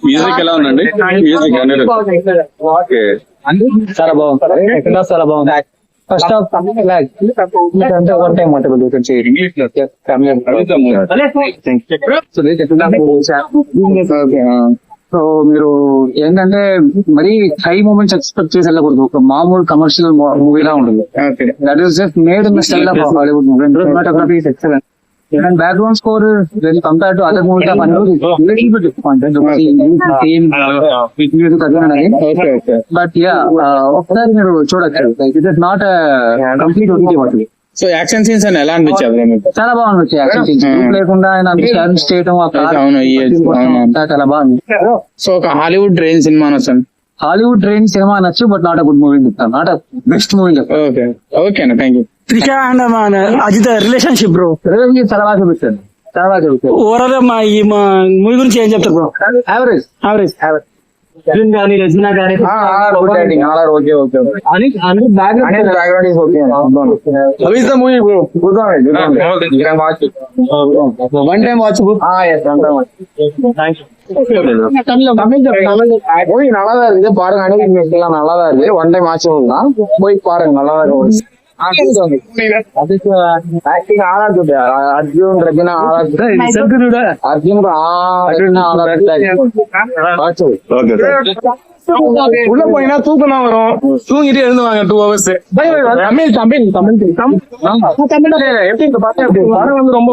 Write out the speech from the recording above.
Music ఎలా ఉందండి? Music okay, చాలా బాగుంది. ఎక్కడ చాలా బాగుంది. ఫస్ట్ హాఫ్ అంటే వన్ టైం అంటే సో మీరు ఏంటంటే మరీ హై మూమెంట్స్ ఎక్స్పెక్ట్ చేసి వెళ్ళకూడదు. ఒక మామూలు కమర్షియల్ మూవీలా ఉంటుంది. That is just made in the style of Hollywood movie. Cinematography is excellent. And background score, when compared to other movies, is little bit disappointed. Same with music again and again. But yeah, ఒకసారి మీరు చూడొచ్చు. It is not a complete OTT watch. So action scenes అని ఎలా అనిపించారు? చాలా బాగుంది వచ్చి action scenes లేకుండా ఆయన స్టాండ్ చేయడం చాలా బాగుంది. సో ఒక హాలీవుడ్ రేంజ్ సినిమా వస్తుంది. హాలీవుడ్ రేంజ్ సినిమా అనొచ్చు, but not a good movie చెప్తాను. నాట్ అ బెస్ట్ మూవీ చెప్తాను. ఓకే ఓకే అన్న, thank you. Trisha and Ajith relationship bro చాలా బాగా చూపించాను. చాలా బాగా చూపించాను. ఓవరాల్ గా ఈ మూవీ గురించి ఏం చెప్తారు బ్రో? యావరేజ్ యావరేజ్ కానీ రచన కానీ వన్ టైం వాచ్. மூவி நல்லாதான் இருக்குது, பாருங்க. அனிமேஷன் எல்லாம் நல்லாதான் இருக்கு. ஒன் டைம் வாட்ச் தான், போய் பாருங்க, நல்லாதான் இருக்கு. அதுக்கு ஆக்டிங் ஆளாது. அர்ஜுன் ரஜினா ஆளாது. அர்ஜுன் உள்ள போயினா தூக்கம் தான் வரும். தூங்கிட்டு எழுந்துவாங்க 2 hours. தமிழ் தமிழ் தமிழ் தமிழ் எப்படி பார்த்தேன். படம் வந்து ரொம்ப